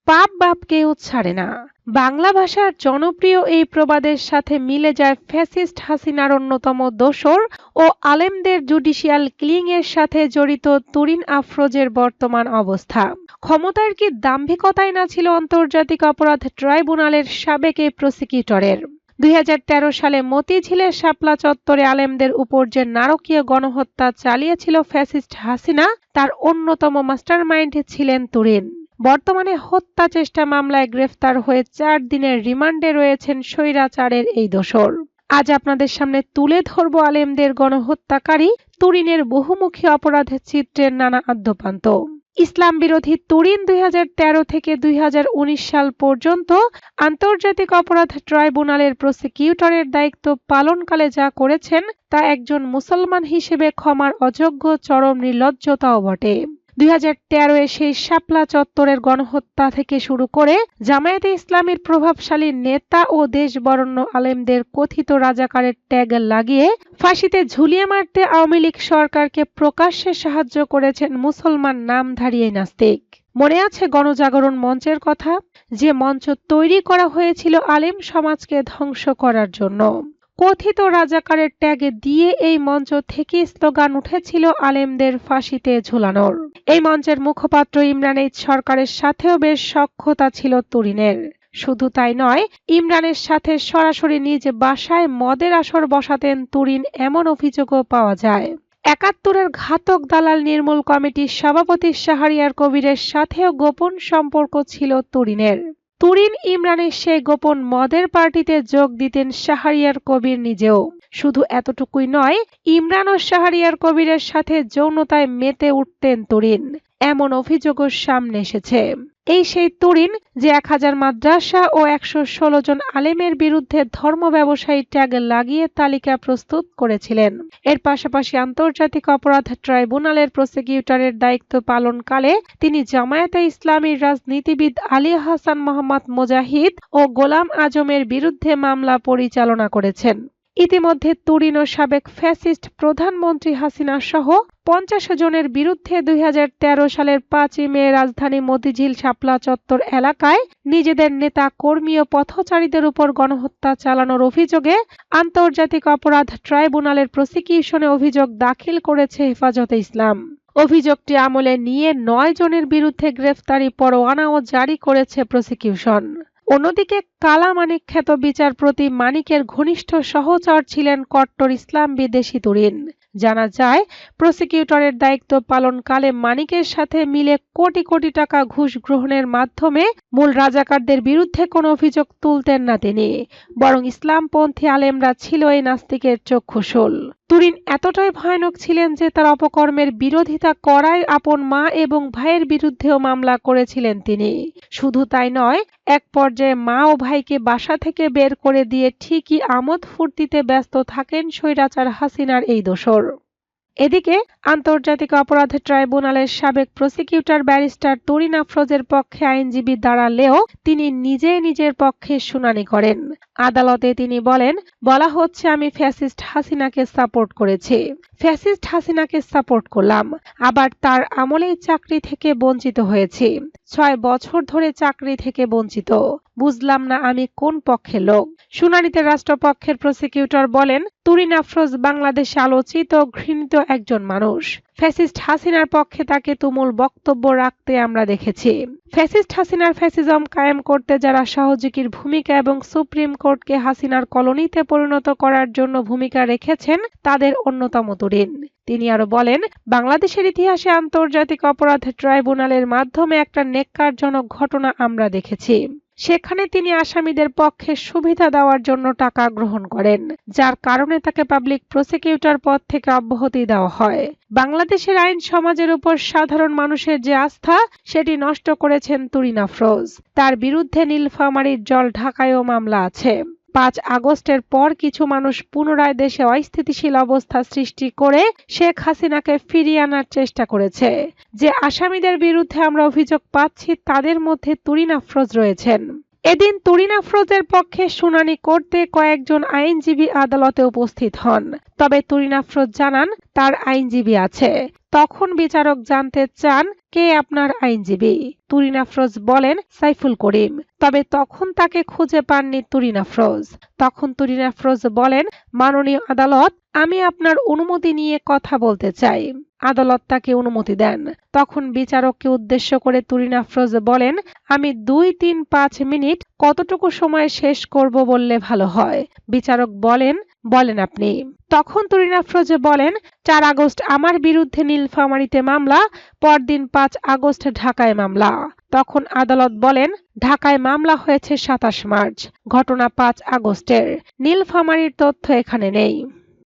পাপ বাপকেও ছাড়ে না। বাংলা ভাষার জনপ্রিয় এই প্রবাদের সাথে মিলে যায় ফ্যাসিস্ট হাসিনার অন্যতম দোসর ও আলেমদের জুডিশিয়াল কিলিং এর সাথে জড়িত তুরিন আফরোজের বর্তমান অবস্থা। ক্ষমতার কি দাম্ভিকতাই না ছিল আন্তর্জাতিক অপরাধ ট্রাইব্যুনালের সাবেক এই প্রসিকিউটরের। ২০১৩ সালে মতিঝিলের শাপলা চত্বরে আলেমদের উপর যে নারকীয় গণহত্যা চালিয়েছিল ফ্যাসিস্ট হাসিনা, তার অন্যতম মাস্টারমাইন্ড ছিলেন তুরিন। বর্তমানে হত্যা চেষ্টা মামলায় গ্রেফতার হয়ে ৪ দিনের রিমান্ডে রয়েছেন স্বৈরাচারের এই দোসর। আজ আপনাদের সামনে তুলে ধরব আলেমদের গণহত্যাকারী তুরিনের বহুমুখী অপরাধের চিত্রের নানা আদ্যোপান্ত। ইসলাম বিরোধী তুরিন ২০১৩ থেকে ২০১৯ সাল পর্যন্ত আন্তর্জাতিক অপরাধ ট্রাইব্যুনালের প্রসিকিউটরের দায়িত্ব পালনকালে যা করেছেন তা একজন মুসলমান হিসেবে ক্ষমার অযোগ্য চরম নির্লজ্জতাও বটে। ২০১৩-এ সেই শাপলা চত্বরের গণহত্যা থেকে শুরু করে জামায়াতে ইসলামীর প্রভাবশালী নেতা ও দেশবরেণ্য আলেমদের কথিত রাজাকারের ট্যাগ লাগিয়ে ফাঁসিতে ঝুলিয়ে মারতে আওয়ামী লীগ সরকারকে প্রকাশ্যে সাহায্য করেছেন মুসলমান নামধারী এই নাস্তিক। মনে আছে গণজাগরণ মঞ্চের কথা, যে মঞ্চ তৈরি করা হয়েছিল আলেম সমাজকে ধ্বংস করার জন্য। কথিত রাজাকারের ট্যাগ দিয়ে এই মঞ্চ থেকে স্লোগান উঠেছিল আলেমদের ফাঁসিতে ঝুলানোর। এই মঞ্চের মুখপাত্র ইমরান এইচ সরকারের সাথেও বেশ সখ্যতা ছিল তুরিনের। শুধু তাই নয়, ইমরানের সাথে সরাসরি নিজ বাসায় মদের আসর বসাতেন তুরিন, এমন অভিযোগও পাওয়া যায়। ৭১-এর ঘাতক দালাল নির্মূল কমিটির সভাপতি শাহরিয়ার কবিরের সাথেও গোপন সম্পর্ক ছিল তুরিনের। তুরিন ইমরানের সেই গোপন মদের পার্টিতে যোগ দিতেন শাহরিয়ার কবির নিজেও। শুধু এতটুকুই নয়, ইমরান ও শাহরিয়ার কবিরের সাথে যৌনতায় মেতে উঠতেন তুরিন, এমন অভিযোগও সামনে এসেছে। এই সেই তুরিন যে ১০০০ মাদ্রাসা ও ১১৬ জন আলেমের বিরুদ্ধে ধর্ম ব্যবসায়ী ট্যাগ লাগিয়ে তালিকা প্রস্তুত করেছিলেন। এর পাশাপাশি আন্তর্জাতিক অপরাধ ট্রাইব্যুনালের প্রসিকিউটরের দায়িত্ব পালনকালে তিনি জামায়াতে ইসলামীর রাজনীতিবিদ আলী হাসান মোহাম্মদ মুজাহিদ ও গোলাম আজমের বিরুদ্ধে মামলা পরিচালনা করেছেন। ইতিমধ্যে তুরিন ও সাবেক ফ্যাসিস্ট প্রধানমন্ত্রী হাসিনা সহ ৫০ জনের বিরুদ্ধে ২০১৩ সালের ৫ই মে রাজধানী মতিঝিল শাপলা চত্বর এলাকায় নিজেদের নেতা কর্মী ও পথচারীদের উপর গণহত্যা চালানোর অভিযোগে আন্তর্জাতিক অপরাধ ট্রাইব্যুনালের প্রসিকিউশনে অভিযোগ দাখিল করেছে হেফাজতে ইসলাম। অভিযোগটি আমলে নিয়ে ৯ জনের বিরুদ্ধে গ্রেফতারি পরোয়ানাও জারি করেছে প্রসিকিউশন। অন্যদিকে কালা মানিক খ্যাত বিচারপতি মানিকের ঘনিষ্ঠ সহচর ছিলেন কট্টর ইসলাম বিদ্বেষী তুরিন। জানা যায়, প্রসিকিউটরের দায়িত্ব পালনকালে মানিকের সাথে মিলে কোটি কোটি টাকা ঘুষ গ্রহণের মাধ্যমে মূল রাজাকারদের বিরুদ্ধে কোনো অভিযোগ তুলতেন না তিনি, বরং ইসলামপন্থী আলেমরা ছিল এই নাস্তিকের চক্ষুশূল। তুরিন এতটাই ভয়ানক ছিলেন যে তার অপকর্মের বিরোধিতা করায় আপন মা এবং ভাইয়ের বিরুদ্ধেও মামলা করেছিলেন তিনি। শুধু তাই নয়, এক পর্যায়ে মা ও ভাইকে বাসা থেকে বের করে দিয়ে ঠিকই আমোদ ফুর্তিতে ব্যস্ত থাকেন স্বৈরাচার হাসিনার এই দোসর। এদিকে আন্তর্জাতিক অপরাধ ট্রাইব্যুনালের সাবেক প্রসিকিউটর ব্যারিস্টার তুরিন আফরোজের পক্ষে আইনজীবী দাঁড়ালেও তিনি নিজেই নিজের পক্ষে শুনানি করেন। আদালতে তিনি বলা হচ্ছে আমি ফ্যাসিস্ট হাসিনাকে সাপোর্ট করেছি, ফ্যাসিস্ট হাসিনাকে সাপোর্ট করলাম, আবার তার আমলেই চাকরি থেকে বঞ্চিত হয়েছি, ৬ বছর ধরে চাকরি থেকে বঞ্চিত। বুঝলাম না আমি কোন পক্ষের লোক। শুনানিতে রাষ্ট্রপক্ষের প্রসিকিউটর বলেন, তুরিন আফরোজ বাংলাদেশে আলোচিত ঘৃণিত একজন মানুষ। ফ্যাসিস্ট হাসিনার পক্ষে তাকে তুমুল বক্তব্য রাখতে আমরা দেখেছি। ফ্যাসিস্ট হাসিনার ফ্যাসিজম কায়েম করতে যারা সহযোগীর ভূমিকা এবং সুপ্রিম কোর্টকে হাসিনার কলোনিতে পরিণত করার জন্য ভূমিকা রেখেছেন তাদের অন্যতম তুরিন। তিনি আরো বলেন, বাংলাদেশের ইতিহাসে আন্তর্জাতিক অপরাধ ট্রাইব্যুনালের মাধ্যমে একটা নেক্কারজনক ঘটনা আমরা দেখেছি। সেখানে তিনি আসামিদের পক্ষে সুবিধা দেওয়ার জন্য টাকা গ্রহণ করেন, যার কারণে তাকে পাবলিক প্রসিকিউটর পদ থেকে অব্যাহতি দেওয়া হয়। বাংলাদেশের আইন সমাজের উপর সাধারণ মানুষের যে আস্থা, সেটি নষ্ট করেছেন তুরিন আফরোজ। তার বিরুদ্ধে নীলফামারীর জলঢাকায়ও মামলা আছে। ৫ আগস্টের পর কিছু মানুষ পুনরায় দেশে অস্থিতিশীল অবস্থা সৃষ্টি করে শেখ হাসিনাকে ফিরিয়ে আনার চেষ্টা করেছে। যে আসামিদের বিরুদ্ধে আমরা অভিযোগ পাচ্ছি তাদের মধ্যে তুরিন আফরোজ রয়েছেন। এদিন তুরিন আফরোজের পক্ষে শুনানি করতে কয়েকজন আইনজীবী আদালতে উপস্থিত হন। তবে তুরিন আফরোজ জানান তার আইনজীবী আছে, তখন বিচারক জানতে চান, কে আপনার আইনজীবী? তুরিন আফরোজ বলেন, সাইফুল করিম। তবে তখন তাকে খুঁজে পাননি তুরিন আফরোজ। তখন তুরিন আফরোজ বলেন, মাননীয় আদালত, আমি আপনার অনুমতি নিয়ে কথা বলতে চাই। আদালত তাকে অনুমতি দেন। তখন বিচারককে উদ্দেশ্য করে তুরিন আফরোজ বলেন, আমি 2-3-5 মিনিট কতটুকু সময় শেষ করব বললে ভালো হয়। বিচারক বলেন, বলেন আপনি। তখন তুরিন আফরোজ বলেন, 4 আগস্ট আমার বিরুদ্ধে নীলফামারীতে মামলা, পরদিন 5 আগস্ট ঢাকায় মামলা। তখন আদালত বলেন, ঢাকায় মামলা হয়েছে 27 মার্চ, ঘটনা 5 আগস্টের। নীলফামারীর তথ্য এখানে নেই।